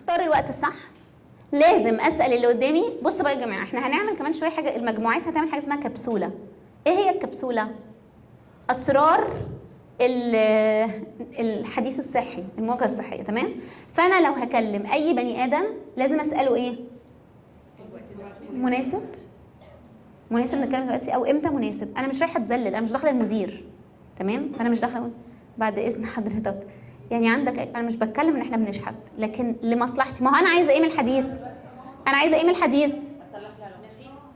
اختار الوقت الصح، لازم اسال اللي قدامي. بصوا بقى يا جماعه، احنا هنعمل كمان شويه حاجه، المجموعات هتعمل حاجه اسمها كبسوله. ايه هي الكبسوله؟ اسرار الحديث الصحي، المواجهه الصحيه. تمام؟ فانا لو هكلم اي بني ادم لازم اساله ايه؟ مناسب نتكلم دلوقتي او امتى مناسب؟ انا مش رايحه اتذلل، انا مش داخله المدير. تمام؟ فانا مش داخله اقول بعد اذن حضرتك يعني عندك، انا مش بتكلم ان احنا بنشحت، لكن لمصلحتي. ما هو انا عايزه ايه من الحديث؟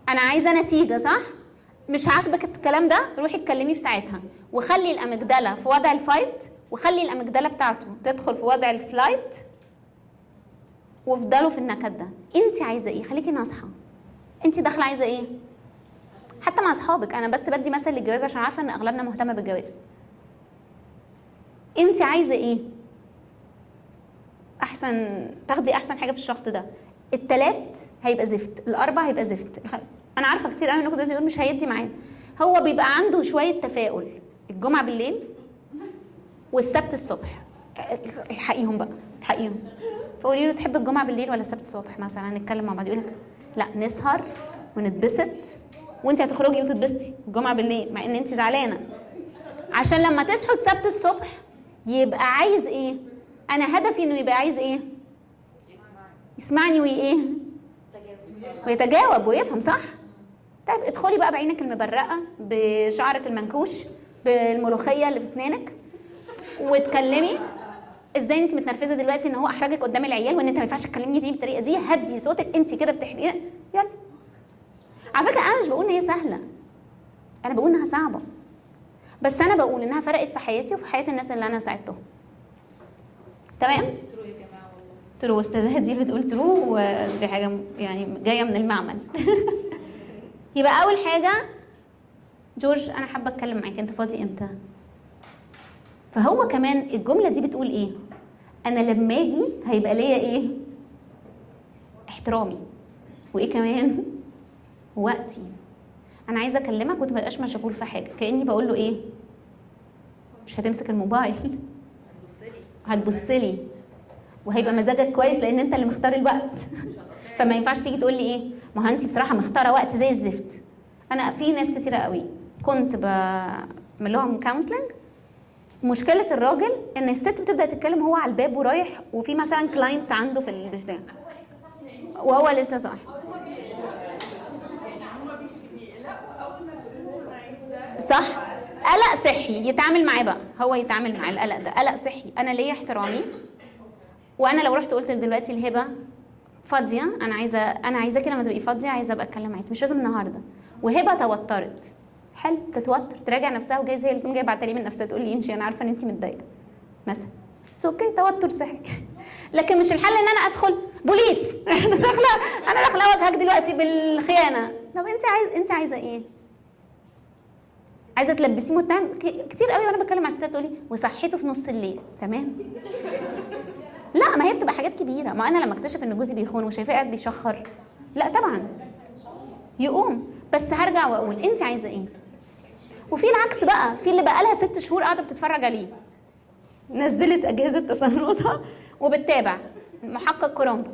انا عايزه نتيجه، صح؟ مش عاجبك الكلام ده، روحي اتكلمي في ساعتها، وخلي الاميجدالا في وضع الفايت، وخلي الاميجدالا بتاعته تدخل في وضع الفلايت، وافضلوا في النكد ده. انت عايزه ايه؟ خليكي ناصحه. انت داخله عايزه ايه؟ حتى مع اصحابك، انا بس بدي مثل للجواز عشان عارفه ان اغلبنا مهتمه بالجواز. انت عايزه ايه؟ احسن تاخدي احسن حاجه في الشخص ده. التلات هيبقى زفت، الاربع هيبقى زفت. انا عارفه كتير قوي انكم دلوقتي تقولوا مش هيدي ميعاد. هو بيبقى عنده شويه تفاؤل الجمعه بالليل والسبت الصبح. الحقيهم بقى، الحقيهم. فقولي له تحب الجمعه بالليل ولا السبت الصبح مثلا، نتكلم مع بعض. يقول لك لا، نسهر ونتبسط، وانت هتخرجي وتتبسطي الجمعه بالليل مع ان انت زعلانه، عشان لما تصحوا السبت الصبح يبقى عايز ايه؟ انا هدفي انه يبقى عايز ايه؟ يسمعني وايه؟ ويتجاوب ويفهم، صح؟ طيب ادخلي بقى بعينك المبرقه، بشعرك المنكوش، بالملوخيه اللي في اسنانك، واتكلمي. ازاي انت متنرفزه دلوقتي ان هو احرجك قدام العيال، وان انت ما ينفعش تكلمني دي بالطريقه دي؟ هدي صوتك، انت كده بتحرقي. يلا. على فكره انا مش بقول ان هي سهله، انا بقول انها صعبه، بس انا بقول انها فرقت في حياتي وفي حياه الناس اللي انا ساعدتهم. تمام؟ ترو. استاذه هدير بتقول ترو، ودي حاجه يعني جايه من المعمل. يبقى اول حاجه، جورج انا حابه اتكلم معاك، انت فاضي امتى؟ فهو كمان الجمله دي بتقول ايه؟ انا لما اجي هيبقى ليا ايه؟ احترامي. وايه كمان؟ وقتي. انا عايزه اكلمك وانت ما تبقاش مشغول في حاجه. كاني بقول له ايه؟ مش هتمسك الموبايل، هتبصلي، وهيبقى مزاجك كويس لان انت اللي مختار الوقت. فما ينفعش تيجي تقول لي ايه؟ ما هو انت بصراحه مختاره وقت زي الزفت. انا في ناس كتيره قوي كنت بعمل لهم كونسلنج، مشكله الراجل ان الست بتبدا تتكلم هو على الباب ورايح، وفي مثلا كلاينت عنده في البجدان وهو لسه صاحي. صح؟ قلق صحي يتعامل معاه بقى، هو يتعامل مع القلق ده قلق صحي. انا ليا احترامي، وانا لو رحت قلت دلوقتي الهبه فاضيه، انا عايزاكي لما تبقي فاضيه، عايزه ابقى اتكلم معاكي، مش لازم النهارده. وهبه توترت، حلو، تتوتر تراجع نفسها، وجايز هي اللي تقوم جايه بعتلي لي من نفسها تقول لي امشي، انا عارفه ان انت متضايقه مثلا. اوكي، توتر صحي. لكن مش الحل ان انا ادخل بوليس. انا داخله اواجهك دلوقتي بالخيانه. طب انت عايزه ايه؟ عايزه تلبسيه متهم؟ كتير قوي وانا بتكلم مع الستات تقولي وصحيته في نص الليل. تمام؟ لا، ما هي بتبقى حاجات كبيره. ما انا لما اكتشف ان جوزي بيخون وشايفاه قاعد بيشخر، لا طبعا يقوم. بس هرجع واقول انت عايزه ايه؟ وفي العكس بقى، في اللي بقى لها 6 شهور قاعده بتتفرج عليه، نزلت اجهزه تصنتها وبتتابع محقق كولومبو،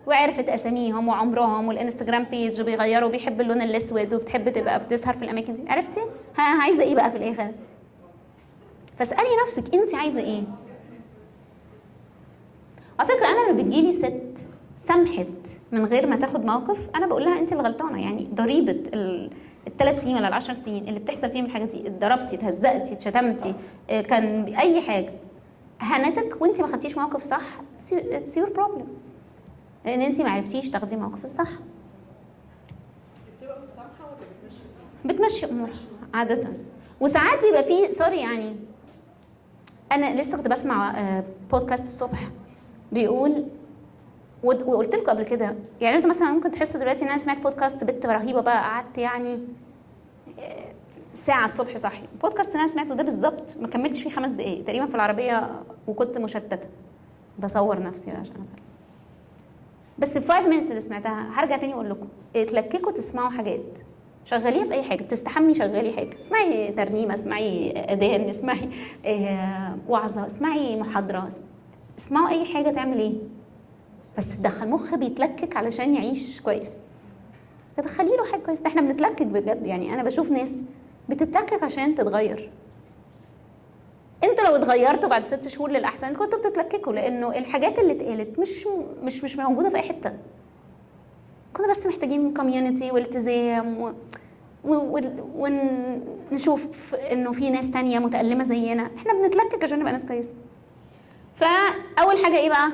وعرفت اساميهم وعمرهم والانستجرام بيج، وبيغيروا، بيحب اللون الاسود، وبتحب تبقى بتسهر في الاماكن دي. عرفتي؟ عايزه ايه بقى في الاخر؟ فاسالي نفسك انت عايزه ايه؟ على فكره انا لما بتجيلي ست سمحت من غير ما تاخد موقف، انا بقول لها انت اللي غلطانه. يعني ضريبه ال3 سنين ولا ال10 سنين اللي بتحصل فيهم الحاجات دي، اتضربتي، اتهزقتي، اتشتمتي، كان اي حاجه هنتك وانت ما خدتيش موقف صح، اتس يور بروبلم، لان انت ما عرفتيش تاخدي موقف الصح. بتبقى مسامحه ولا بتمشي؟ بتمشي امورها عاده. وساعات بيبقى فيه سوري يعني، انا لسه كنت بسمع بودكاست الصبح بيقول، وقلت لكم قبل كده، يعني انتوا مثلا ممكن تحسوا دلوقتي ان انا سمعت بودكاست بنت رهيبه بقى، قعدت يعني ساعه الصبح صاحيه. البودكاست اللي انا سمعته ده بالظبط ما كملتش فيه 5 دقائق تقريبا في العربيه، وكنت مشتته بصور نفسي عشان أفهم. بس ال 5 minutes اللي سمعتها هرجع تاني اقول لكم، اتلككوا تسمعوا حاجات، شغليها في اي حاجه، بتستحمي شغلي حاجه، اسمعي ترنيمه، اسمعي اذان، اسمعي وعظه، اسمعي محاضره، اسمعوا اي حاجه تعمل ايه؟ بس تدخل مخ بيتلكك علشان يعيش كويس. تدخلي له حاجه كويسه. احنا بنتلكك بجد يعني. انا بشوف ناس بتتلكك عشان تتغير. انتوا لو اتغيرتوا بعد 6 شهور للاحسن كنتوا بتتلككوا، لانه الحاجات اللي اتقالت مش موجوده في اي حته. كنا بس محتاجين كوميونتي والتزام ونشوف انه في ناس تانية متألمة زينا. احنا بنتلكك عشان نبقى ناس كويسة. فاول حاجة ايه بقى؟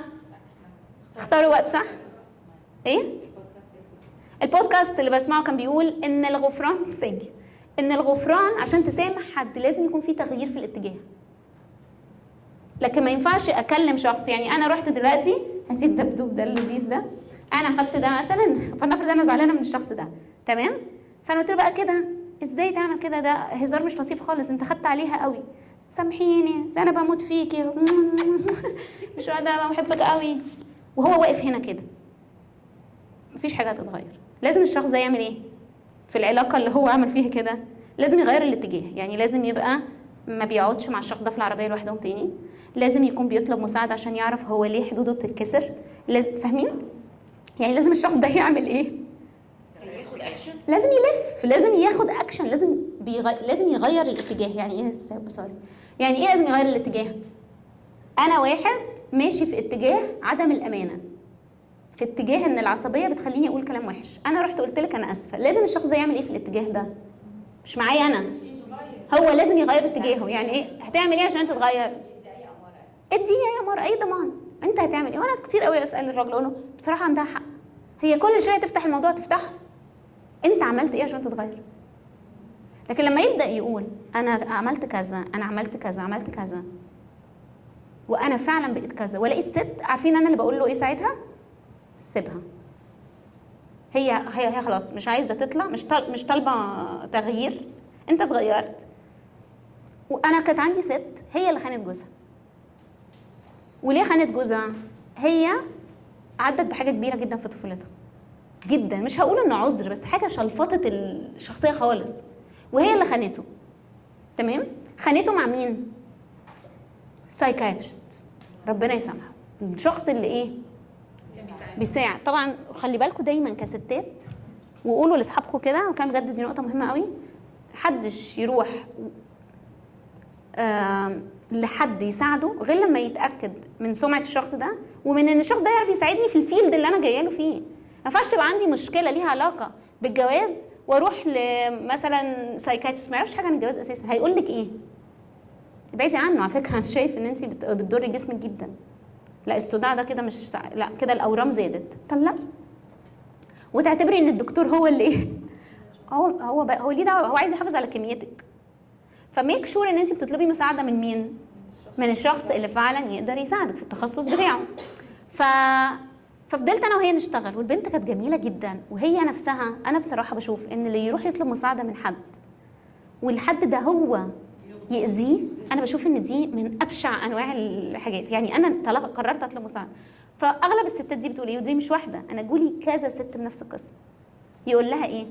اختاروا وقت صح. ايه البودكاست اللي بسمعه كان بيقول ان الغفران ان الغفران عشان تسامح حد لازم يكون في تغيير في الاتجاه. لكن ما ينفعش اكلم شخص، يعني انا رحت دلوقتي هاتي الدبدوب ده اللذيذ ده، انا اخدت ده مثلا، فلنفرض انا زعلانه من الشخص ده، تمام؟ فانا قلت له بقى كده ازاي تعمل كده، ده هزار مش لطيف خالص، انت خدت عليها قوي، سامحيني ده انا بموت فيكي مش قادره، انا بحبك قوي. وهو واقف هنا كده، مفيش حاجه هتتغير. لازم الشخص ده يعمل ايه في العلاقه اللي هو عمل فيها كده؟ لازم يغير الاتجاه. يعني لازم يبقى ما بيقعدش مع الشخص ده في العربيه لوحدهم تاني، لازم يكون بيطلب مساعده عشان يعرف هو ليه حدوده بتتكسر. لازم، فاهمين؟ يعني لازم الشخص ده يعمل ايه؟ ياخد اكشن، لازم يلف، لازم ياخد اكشن، لازم يغير الاتجاه. يعني ايه سوري، يعني ايه لازم يغير الاتجاه؟ انا واحد ماشي في اتجاه عدم الامانه، في اتجاه ان العصبيه بتخليني اقول كلام وحش، انا رحت قلت لك انا اسفه، لازم الشخص ده يعمل ايه في الاتجاه ده؟ مش معايا انا، هو لازم يغير اتجاهه. يعني ايه هتعمل ايه عشان تتغير؟ اديني اي امر، اي ضمان. انت هتعمل ايه؟ وانا كتير قوي اسال الراجل اقول له بصراحه عندها حق، هي كل شويه تفتح الموضوع تفتحه، انت عملت ايه عشان تتغير؟ لكن لما يبدا يقول انا عملت كذا، انا عملت كذا، عملت كذا، وانا فعلا بقيت كذا، والاقي الست، عارفين انا اللي بقول له ايه ساعتها؟ سيبها. هي خلاص مش عايزه تطلع، مش طالبه تغيير، انت اتغيرت. وانا كانت عندي ست هي اللي خانت جوزها. وليه خانت جوزها؟ هي عدت بحاجه كبيره جدا في طفولتها جدا، مش هقول انه عذر، بس حاجه شلفطت الشخصيه خالص، وهي اللي خانته. تمام؟ خانته مع مين؟ سايكايترست، ربنا يسامحه. الشخص اللي ايه؟ بيساعد. طبعا خلي بالكم دايما كستات، وقولوا لاصحابكم كده، وكان بجد دي نقطه مهمه قوي، محدش يروح لحد يساعده غير لما يتاكد من سمعه الشخص ده، ومن ان الشخص ده يعرف يساعدني في الفيلد اللي انا جايه له فيه. ما ينفعش تبقى عندي مشكله ليها علاقه بالجواز واروح لمثلا سايكايترست ما يعرفش حاجه عن الجواز اساسا. هيقول لك ايه؟ ابعدي عنه. على فكره انا شايف ان انت بتضري جسمك جدا. لا الصداع ده كده مش، لا كده الاورام زادت، طلقي. وتعتبري ان الدكتور هو اللي ايه، هو ليه دعوه، هو عايز يحافظ على كميتك. فميك شور ان انت بتطلبي مساعده من مين؟ من الشخص اللي فعلا يقدر يساعدك في التخصص بتاعه. ففضلت انا وهي نشتغل، والبنت كانت جميله جدا، وهي نفسها انا بصراحه بشوف ان اللي يروح يطلب مساعده من حد والحد ده هو يأذيه، انا بشوف ان دي من ابشع انواع الحاجات. يعني انا قررت اطلب مساعده. فاغلب الستات دي بتقول ايه، ودي مش واحده، انا جولي كذا ست بنفس القصه، يقول لها ايه؟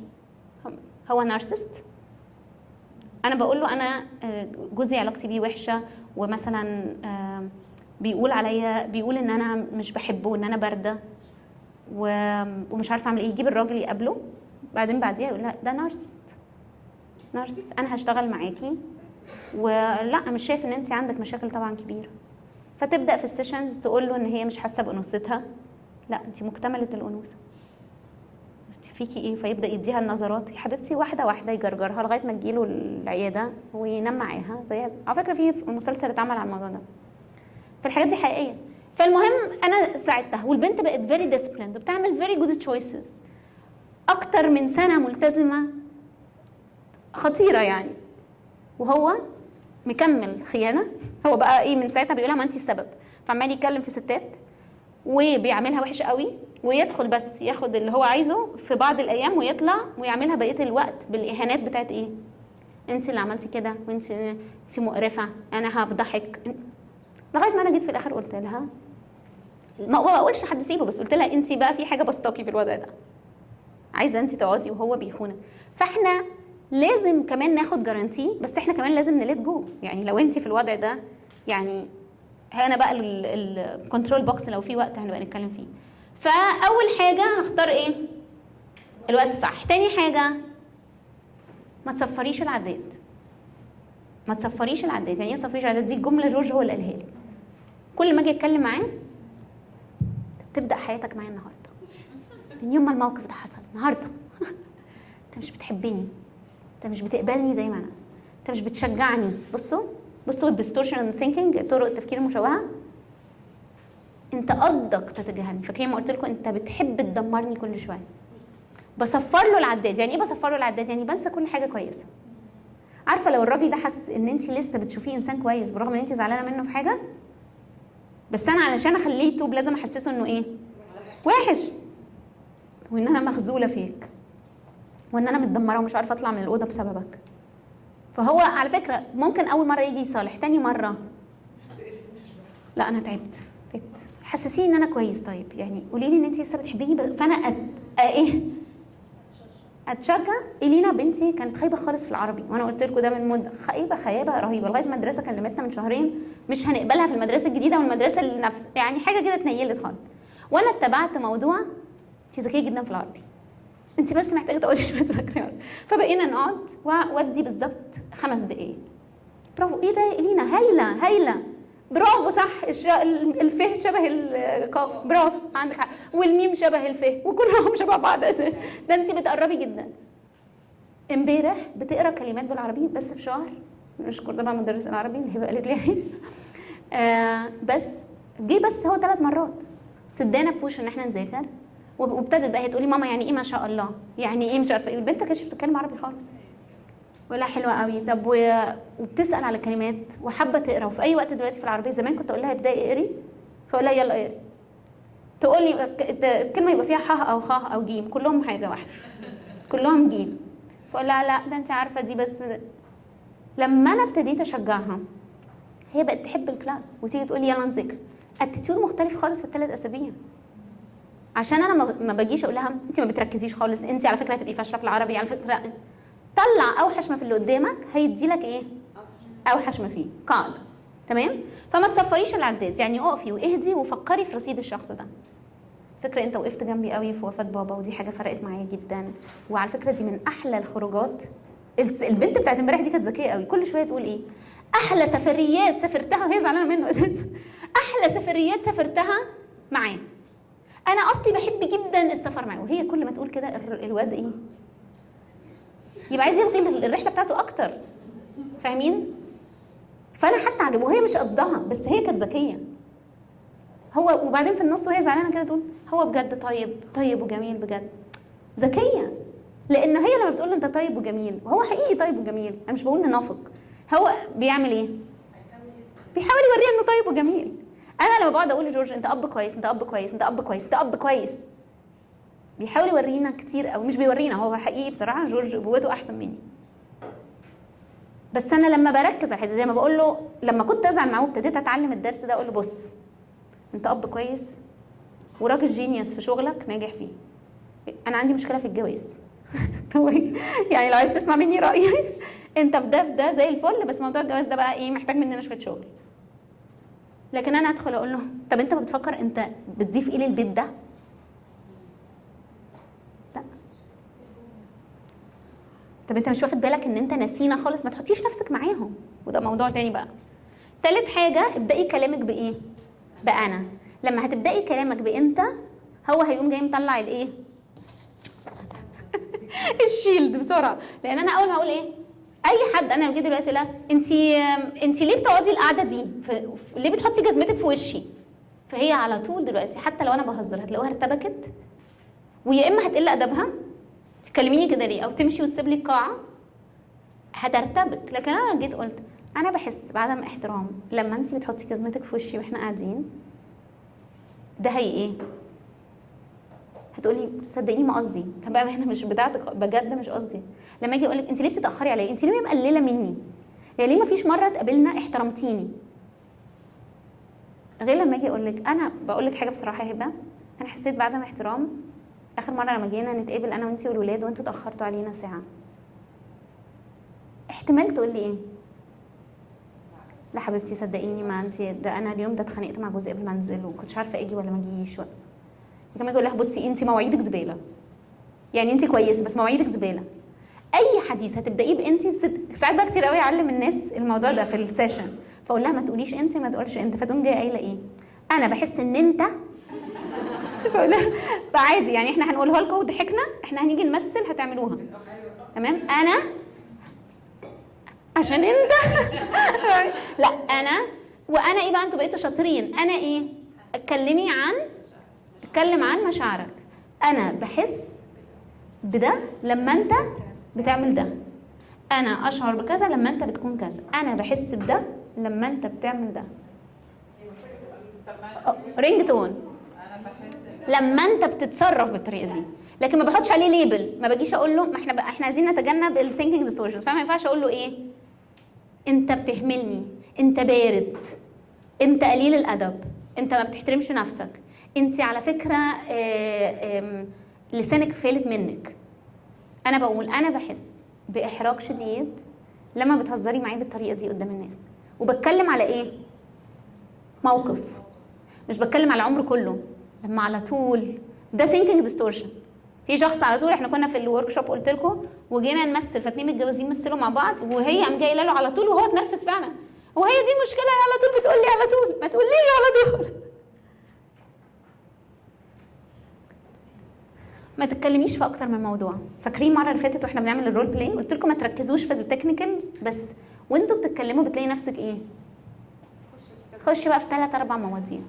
هو نارسست. انا بقول له انا جوزي علاقتي بيه وحشه، ومثلا بيقول عليا، بيقول ان انا مش بحبه وان انا بارده ومش عارفه اعمل ايه. يجيب الراجل يقابله، بعديها يقول لها ده نارسست. انا هشتغل معاكي، ولا مش شايف ان انت عندك مشاكل طبعا كبيره. فتبدا في السيشنز تقول له ان هي مش حاسه بانوثتها، لا انت مكتمله الانوثه، فيكي ايه؟ فيبدا يديها النظرات، يا حبيبتي واحده واحده يجرجرها لغايه ما تجيله العياده وينام معاها زي على فكره في مسلسل اتعمل على الموضوع ده، فالحاجات دي حقيقيه. فالمهم انا ساعدتها، والبنت بقت فيري ديسيبليند وبتعمل فيري جود تشويسز، اكتر من سنه ملتزمه خطيره يعني. وهو مكمل خيانه. هو بقى ايه من ساعتها بيقولها ما انت السبب، فعمال يتكلم في ستات وبيعملها وحش قوي، ويدخل بس ياخد اللي هو عايزه في بعض الايام ويطلع ويعملها بقيه الوقت بالاهانات بتاعت ايه، انت اللي عملتي كده، وانت مقرفه، انا هفضحك. لغايه ما انا جيت في الاخر قلت لها، ما بقولش لحد سيبه، بس قلت لها انت بقى في حاجه بسطاكي في الوضع ده، عايزه انت تقعدي وهو بيخونك. فاحنا لازم كمان ناخد جارانتي، بس احنا كمان لازم نليت جو. يعني لو انت في الوضع ده، يعني هنا بقى الكنترول بوكس لو في وقت هنبقى نتكلم فيه. فاول حاجه هختار ايه؟ الوقت الصح. تاني حاجه ما تصفريش العداد. ما تصفريش العداد. يعني ايه تصفريش العداد؟ دي جمله جورج هو اللي قالها لي. كل ما اجي اتكلم معاه تبدا حياتك معايا النهارده، من يوم ما الموقف ده حصل النهارده. انت مش بتحبني، انت مش بتقبلني زي ما انا، انت مش بتشجعني. بصوا الديستورشن ثينكينج، طرق التفكير المشوهه. انت قصدك تتجاهلني. فاكرين ما قلت لكم انت بتحب تدمرني كل شويه. بصفر له العداد. يعني ايه بصفر له العداد؟ يعني بنسى كل حاجه كويسه. عارفه لو الراجل ده حاسس ان انت لسه بتشوفيه انسان كويس برغم ان انت زعلانه منه في حاجه، بس انا علشان اخليه يتوب لازم احسسه انه ايه؟ وحش، وان انا مخذوله فيك، وان انا متدمره ومش عارفه اطلع من الاوضه بسببك. فهو على فكره ممكن اول مره يجي يصالح، تاني مره لا انا تعبت. حسسيني ان انا كويس. طيب يعني قولي لي ان انت لسه بتحبيني، فانا ايه؟ اتشجع. الينا بنتي كانت خايبه خالص في العربي، وانا قلت لكم ده من مده. خيبه رهيبه لغايه المدرسه كلمتنا من شهرين مش هنقبلها في المدرسه الجديده، والمدرسه اللي نفس يعني حاجه كده اتنيلت خالص. وانا اتبعت موضوع انت ذكيه جدا في العربي، انت بس محتاجه تقعدي شويه تذاكري. فبقينا نقعد وادي بالظبط 5 دقائق. برافو. ايه ده يا الينا؟ هايله. برافو صح. الفه شبه القاف. برافو عندك حق. والميم شبه الفه، وكلهم شبه بعض اساسا. ده انت بتقربي جدا. امبارح بتقرا كلمات بالعربي بس في شهر. نشكر طبعا مدرس العربي اللي هي قالت لي بس جه بس هو 3 مرات سدانا بوش ان احنا نذاكر. وابتدت بقى هي تقولي ماما يعني ايه ما شاء الله، يعني ايه مش عارفه ايه. البنت ما كانتش بتتكلم عربي خالص ولا حلوه قوي. طب وبتسال على كلمات وحابه تقرا. وفي اي وقت دلوقتي في العربيه، زمان كنت اقول لها ابداي اقري فاقول لها يلا اقري، تقول لي الكلمه يبقى فيها ح او خ او جيم، كلهم حاجه واحده، كلهم جيم. فاقول لها لا ده انت عارفه دي بس. لما انا ابتديت اشجعها هي بقت تحب الكلاس وتيجي تقول لي يلا نذاكر. اتيتيود مختلف خالص في ال3 اسابيع. عشان انا ما باجيش اقول لها انت ما بتركزيش خالص، انت على فكره هتبقي فاشله في العربي، على فكره طلع اوحش ما في اللي قدامك هيدي لك ايه؟ اوحش ما فيه. قاعده. تمام؟ فما تصفريش العداد. يعني اقفي واهدي وفكري في رصيد الشخص ده. فكره انت وقفت جنبي قوي في وفاه بابا، ودي حاجه فرقت معايا جدا. وعلى فكره دي من احلى الخروجات. البنت بتاعت امبارح دي كانت ذكيه قوي. كل شويه تقول ايه؟ احلى سفريات سافرتها، وهي زعلانه منه اساسا. احلى سفريات سافرتها معاه. انا اصلي بحب جدا السفر معاه. وهي كل ما تقول كده الواد ايه؟ يبقى عايز يلغي الرحله بتاعته اكتر. فاهمين؟ فانا حتى عجبه. وهي مش قصدها بس هي كانت ذكيه. هو وبعدين في النص وهي زعلانه كده تقول هو بجد طيب وجميل بجد. ذكيه. لان هي لما بتقول له انت طيب وجميل وهو حقيقي طيب وجميل، انا مش بقول ننافق، هو بيعمل ايه؟ بيحاول يوريها انه طيب وجميل. انا لما بقعد اقول لجورج انت اب كويس، انت اب كويس، انت اب كويس، انت اب كويس، بيحاول يورينا كتير قوي. مش بيورينا، هو حقيقي بصراحه جورج ابوته احسن مني. بس انا لما بركز على حته زي ما بقول له، لما كنت ازعل معاه وابتديت اتعلم الدرس ده اقول له بص انت اب كويس وراجل جينيوس في شغلك ناجح فيه. انا عندي مشكله في الجواز. يعني لو عايز تسمع مني رايي انت في ده زي الفل، بس موضوع الجواز ده بقى ايه؟ محتاج مننا شويه شغل. لكن انا ادخل اقول له طب انت ما بتفكر انت بتضيف ايه للبيت ده؟ لا. طب انت مش واخد بالك ان انت نسينا خالص؟ ما تحطيش نفسك معاهم، وده موضوع تاني بقى. تالت حاجه، ابدأي كلامك بايه؟ بأنا. لما هتبدأي كلامك بانت، هو هيقوم جاي مطلع الايه؟ الشيلد بسرعه. لان انا اول ما اقول ايه؟ اي حد انا لو جيت دلوقتي لا انت ليه بتقعدي القعده دي؟ ليه بتحطي جزمتك في وشي؟ فهي على طول دلوقتي حتى لو انا بهزر هتلاقوها ارتبكت، ويا اما هتقل ادبها تكلميني كده ليه، او تمشي وتسيب لي القاعه هترتبك. لكن انا جيت قلت انا بحس بعدم احترام لما انت بتحطي جزمتك في وشي واحنا قاعدين، ده هي ايه؟ هتقولي صدقيني ما قصدي، بقى انا مش بتاعتك بجد، مش قصدي. لما اجي اقول لك انت ليه بتتاخري عليا؟ انت ليه مقلله مني؟ يعني ليه ما فيش مره اتقابلنا احترمتيني؟ غير لما اجي اقول لك انا بقول لك حاجه بصراحه يا هبه، انا حسيت بعدم احترام اخر مره لما جينا نتقابل انا وانتي والولاد وانتوا اتاخرتوا علينا ساعه. احتمال تقول لي ايه؟ لا حبيبتي صدقيني ما انتي ده، انا اليوم ده اتخانقت مع جوزي قبل ما انزل وكنتش عارفه اجي ولا ما اجيش. كمان يقول لها بصي انت مواعيدك زباله، يعني انت كويسه بس مواعيدك زباله. اي حديث هتبدايه بانت. ساعات بقى كتير قوي اعلم الناس الموضوع ده في السيشن، فاقول لها ما تقوليش انت، ما تقولش انت، فتقوم جايه قايله ايه؟ انا بحس ان انت. فاقول لها عادي، يعني احنا هنقولها لكم وضحكنا، احنا هنيجي نمثل هتعملوها. تمام. انا عشان انت لا انا، وانا ايه بقى؟ انتوا بقيتوا شاطرين. انا ايه؟ اتكلم عن مشاعرك. انا بحس بده لما انت بتعمل ده. انا اشعر بكذا لما انت بتكون كذا. انا بحس بده لما انت بتعمل ده. رينج تون لما انت بتتصرف بالطريقه دي. لكن ما بحطش عليه ليبل، ما باجيش اقول له، ما احنا عايزين نتجنب الثينكينج ديستورشنز، فما ينفعش اقول له ايه؟ انت بتهملني، انت بارد، انت قليل الادب، انت ما بتحترمش نفسك، انت على فكره لسانك فالت منك. انا بقول انا بحس باحراج شديد لما بتهزري معايا بالطريقه دي قدام الناس. وبتكلم على ايه؟ موقف، مش بتكلم على العمر كله. لما على طول ده ثينكينج ديستورشن. في شخص على طول، احنا كنا في الورك شوب قلت لكم، وجينا نمثل، فاتنين متجوزين مثلوا مع بعض، وهي قام جايه له على طول، وهو اتنرفز فعلا. وهي دي المشكله، على طول بتقول لي على طول، ما تقوليش على طول. ما تتكلميش في اكتر من موضوع. فاكرين المره اللي فاتت واحنا بنعمل الرول بلاي قلت لكم ما تركزوش في التكنيكالز بس، وانتوا بتتكلموا بتلاقي نفسك ايه؟ خش بقى في 3 4 مواضيع.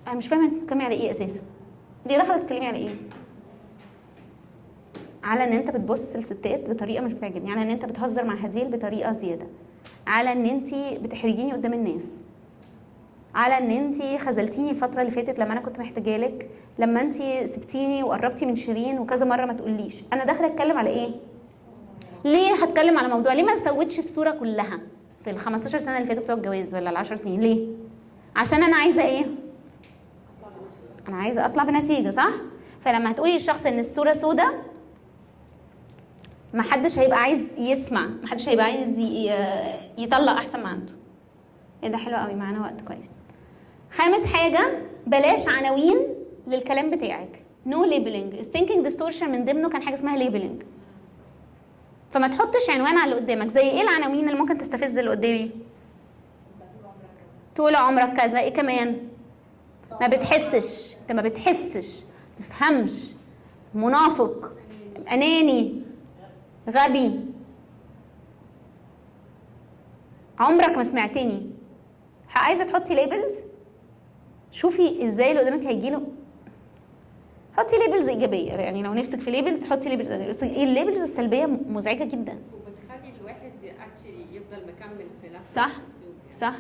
انا مش فاهمه انت بتتكلمي على ايه اساسا. دي دخلت تتكلمي على ايه؟ على ان انت بتبص للستات بطريقه مش بتعجبني، على ان انت بتهزر مع هديل بطريقه زياده، على ان انت بتحرجيني قدام الناس، على ان انت خذلتيني الفتره اللي فاتت لما انا كنت محتاجالك، لما انت سبتيني وقربتي من شيرين وكذا مره ما تقوليش. انا داخله اتكلم على ايه؟ ليه هتكلم على موضوع؟ ليه ما نسوتش الصوره كلها في ال 15 سنه اللي فاتوا بتوع الجواز ولا ال 10 سنين؟ ليه؟ عشان انا عايزه ايه؟ انا عايزه اطلع بنتيجه، صح؟ فلما هتقولي للشخص ان الصوره سودة، محدش هيبقى عايز يسمع، محدش هيبقى عايز يطلع احسن ما عنده. ايه ده حلو قوي، معانا وقت كويس. خامس حاجه، بلاش عناوين للكلام بتاعك. نو ليبلنج. الثينكينج ديستورشن من ضمنه كان حاجه اسمها ليبلنج. فما تحطش عنوان على اللي قدامك. زي ايه العناوين اللي ممكن تستفز اللي قدامي؟ طول عمرك كذا. ايه كمان؟ ما بتحسش، انت ما بتحسش، تفهمش، منافق، اناني، غبي، عمرك ما سمعتني. عايزه تحطي ليبلز؟ شوفي ازاي اللي قدامك هيجيله. حطي ليبلز ايجابيه، يعني لو نفسك في ليبلز حطي ليبلز ايجابيه، بس ايه الليبلز السلبيه مزعجه جدا وبتخلي الواحد يفضل مكمل في نفس صح صح.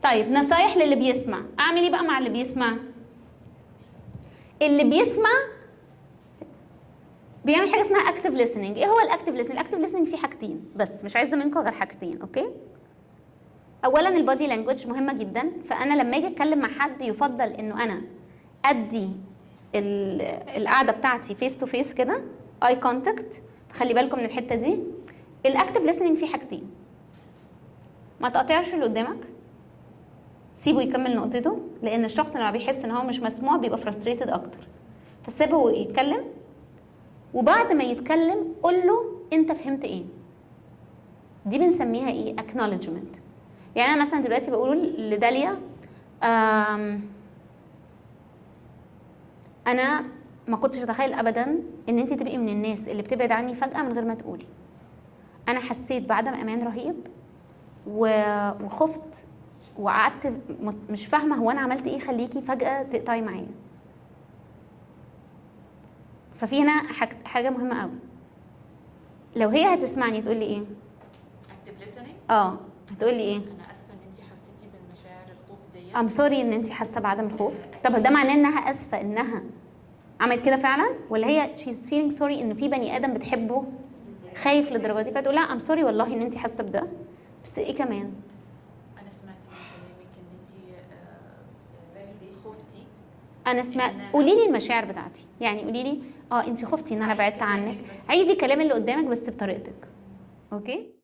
طيب نصايح للي بيسمع. اعمل ايه بقى مع اللي بيسمع؟ اللي بيسمع بيعمل حاجه اسمها اكتيف listening. ايه هو الاكتيف listening؟ الاكتيف listening فيه حاجتين بس، مش عايزه منكم غير حاجتين. اوكي؟ اولا البادي لانجوج مهمه جدا. فانا لما اجي اتكلم مع حد يفضل انه انا ادي القعده بتاعتي فيس تو فيس كده، اي كونتاكت. فخلي بالكم من الحته دي. الاكتيف listening فيه حاجتين، ما تقاطعش اللي قدامك، سيبه يكمل نقطته، لان الشخص لما بيحس ان هو مش مسموع بيبقى فرستريتد اكتر. فسيبه يتكلم، وبعد ما يتكلم قول له انت فهمت ايه. دي بنسميها ايه؟ acknowledgement. يعني انا مثلا دلوقتي بقول لداليا انا ما كنتش اتخيل ابدا ان انت تبقي من الناس اللي بتبعد عني فجاه من غير ما تقولي. انا حسيت بعدم امان رهيب وخفت وقعدت مش فاهمه هو انا عملت ايه خليكي فجاه تقطعي معايا. ففي هنا حاجه مهمه قوي. لو هي هتسمعني تقول لي ايه؟ active listening. هتقول لي ايه؟ انا اسفه ان انت حسيتي بالمشاعر الخوف دي. ام سوري ان انت حاسه بعدم الخوف. طب ده معناه انها اسفه انها عملت كده فعلا، ولا هي she's feeling sorry ان في بني ادم بتحبه خايف للدرجه دي؟ فتقول لا ام سوري والله ان انت حاسه بده، بس ايه كمان؟ انا سمعت من كلامك ان انت خفتي. انا سمعت. قولي لي المشاعر بتاعتي، يعني قولي لي انت خفتي ان انا بعدت عنك. عيدي كلام اللي قدامك بس بطريقتك. اوكي؟